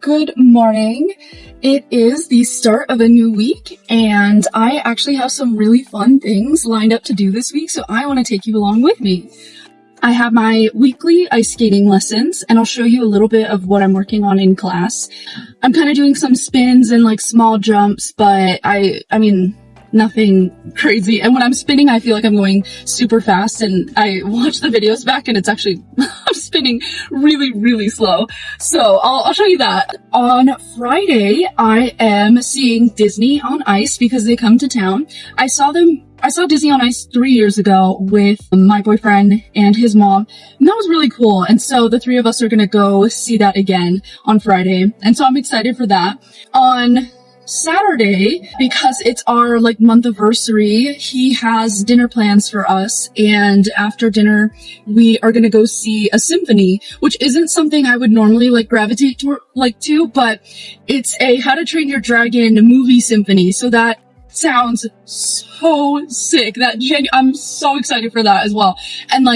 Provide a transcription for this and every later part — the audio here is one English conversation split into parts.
Good morning. It is the start of a new week, and I actually have some really fun things lined up to do this week, so I want to take you along with me. I have my weekly ice skating lessons, and I'll show you a little bit of what I'm working on in class. I'm kind of doing some spins and like small jumps, but I mean, nothing crazy. And when I'm spinning, I feel like I'm going super fast, and I watch the videos back and it's actually, I'm spinning really, really slow. So I'll show you that. On Friday, I am seeing Disney on Ice because they come to town. I saw Disney on Ice 3 years ago with my boyfriend and his mom, and that was really cool. And so the three of us are gonna go see that again on Friday. And so I'm excited for that. On Saturday, because it's our month anniversary, he has dinner plans for us, and after dinner we are going to go see a symphony, which isn't something I would normally gravitate to, but it's a How to Train Your Dragon movie symphony, so that sounds so sick. I'm so excited for that as well. And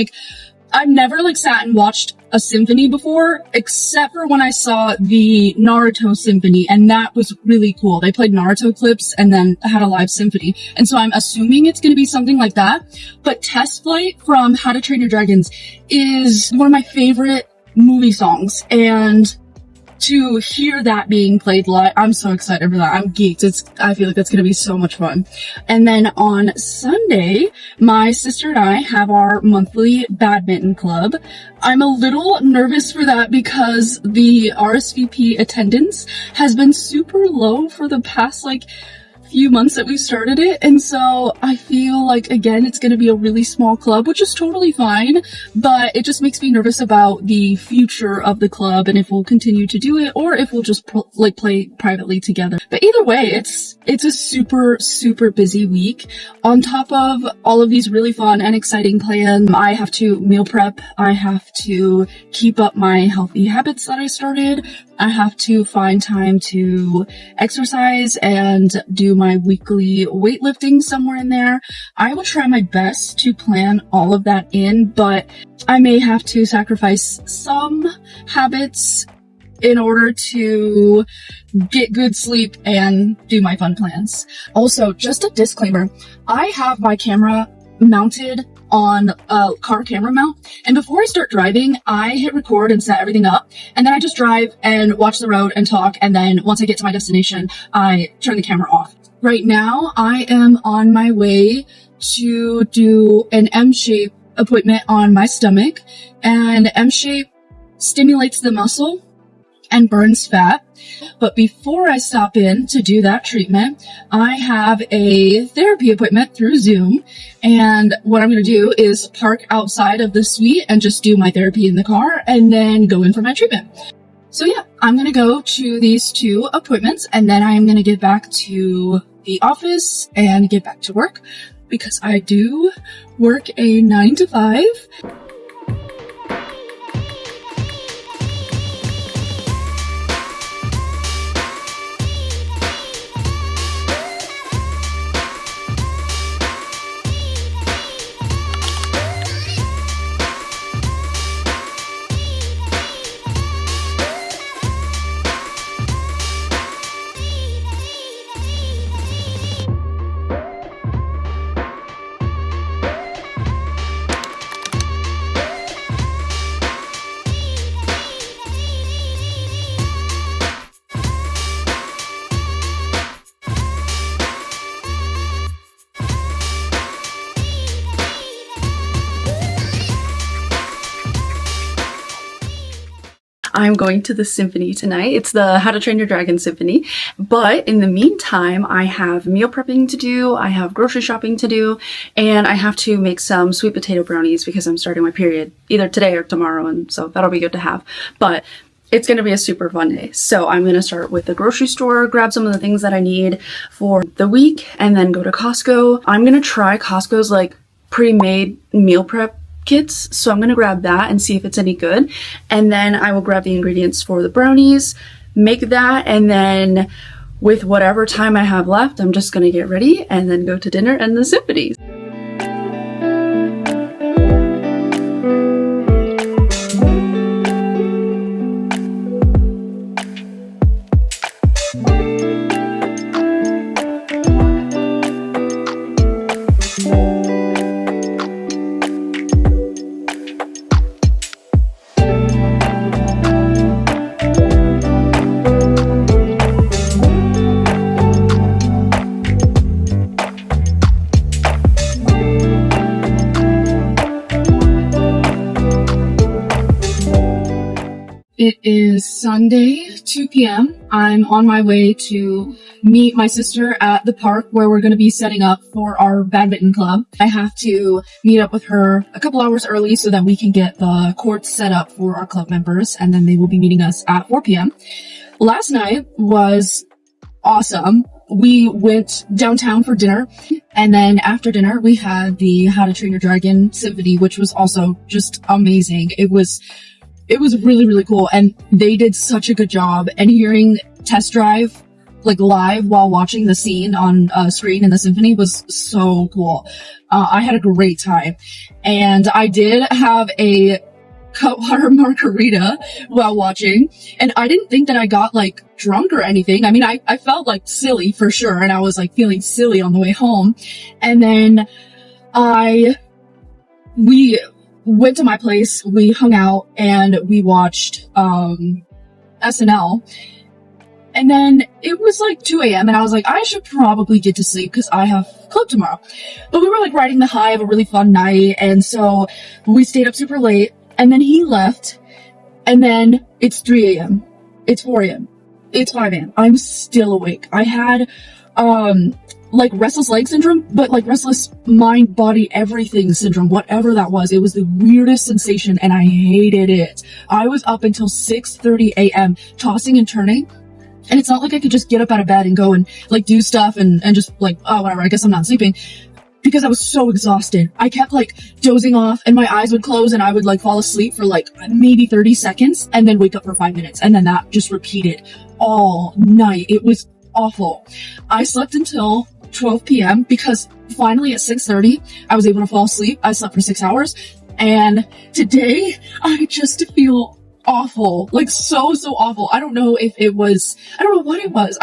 I've never sat and watched a symphony before, except for when I saw the Naruto symphony, and that was really cool. They played Naruto clips and then had a live symphony. And so I'm assuming it's going to be something like that. But Test Flight from How to Train Your Dragons is one of my favorite movie songs, and to hear that being played live, I'm so excited for that. I'm geeked. I feel like that's going to be so much fun. And then on Sunday, my sister and I have our monthly badminton club. I'm a little nervous for that because the RSVP attendance has been super low for the past few months that we started it, and so I feel again it's going to be a really small club, which is totally fine, but it just makes me nervous about the future of the club and if we'll continue to do it or if we'll just play privately together. But either way, it's a super busy week. On top of all of these really fun and exciting plans, I have to meal prep, I have to keep up my healthy habits that I started, I have to find time to exercise and do my weekly weightlifting somewhere in there. I will try my best to plan all of that in, but I may have to sacrifice some habits in order to get good sleep and do my fun plans. Also, just a disclaimer, I have my camera mounted on a car camera mount, and before I start driving, I hit record and set everything up, and then I just drive and watch the road and talk, and then once I get to my destination, I turn the camera off. Right now, I am on my way to do an M-shape appointment on my stomach, and M-shape stimulates the muscle and burns fat. But before I stop in to do that treatment, I have a therapy appointment through Zoom, and what I'm going to do is park outside of the suite and just do my therapy in the car and then go in for my treatment. So yeah, I'm going to go to these two appointments, and then I am going to get back to the office and get back to work, because I do work a 9 to 5. I'm going to the symphony tonight. It's the How to Train Your Dragon Symphony. But in the meantime, I have meal prepping to do, I have grocery shopping to do, and I have to make some sweet potato brownies because I'm starting my period either today or tomorrow, and so that'll be good to have. But it's going to be a super fun day. So I'm going to start with the grocery store, grab some of the things that I need for the week, and then go to Costco. I'm going to try Costco's pre-made meal prep kits, so I'm gonna grab that and see if it's any good, and then I will grab the ingredients for the brownies, make that, and then with whatever time I have left, I'm just gonna get ready and then go to dinner and the symphonies. It is Sunday, 2 p.m. I'm on my way to meet my sister at the park where we're going to be setting up for our badminton club. I have to meet up with her a couple hours early so that we can get the courts set up for our club members, and then they will be meeting us at 4 p.m. Last night was awesome. We went downtown for dinner, and then after dinner we had the How to Train Your Dragon Symphony, which was also just amazing. It was really, really cool, and they did such a good job. And hearing Test Drive, like, live while watching the scene on screen in the symphony was so cool. I had a great time, and I did have a cutwater margarita while watching, and I didn't think that I got, like, drunk or anything. I mean, I felt, like, silly for sure, and I was, like, feeling silly on the way home. And then we went to my place, we hung out, and we watched SNL. And then it was like 2 a.m. and I was like, I should probably get to sleep because I have club tomorrow. But we were like riding the high of a really fun night, and so we stayed up super late, and then he left, and then it's 3 a.m. It's 4 a.m. It's 5 a.m. I'm still awake. I had like restless leg syndrome, but like restless mind, body, everything syndrome, whatever that was. It was the weirdest sensation, and I hated it. I was up until 6:30 a.m. tossing and turning, and it's not like I could just get up out of bed and go and like do stuff and just like, oh, whatever, I guess I'm not sleeping, because I was so exhausted. I kept like dozing off, and my eyes would close, and I would like fall asleep for like maybe 30 seconds and then wake up for 5 minutes, and then that just repeated all night. It was awful. I slept until 12 p.m. because finally at 6:30 I was able to fall asleep. I slept for 6 hours, and today I just feel awful, like so awful. I don't know what it was. I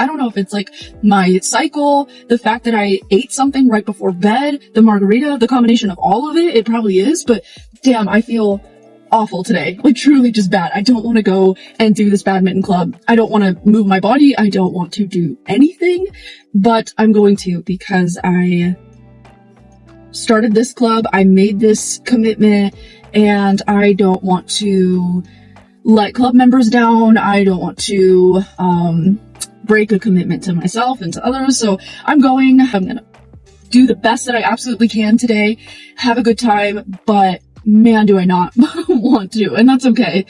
don't know if it's like my cycle, the fact that I ate something right before bed, the margarita, the combination of all of it. It probably is, but damn, I feel awful today, like truly just bad. I don't want to go and do this badminton club. I don't want to move my body. I don't want to do anything, but I'm going to, because I started this club. I made this commitment, and I don't want to let club members down. I don't want to break a commitment to myself and to others. So I'm gonna do the best that I absolutely can today, have a good time, but man, do I not want to, and that's okay.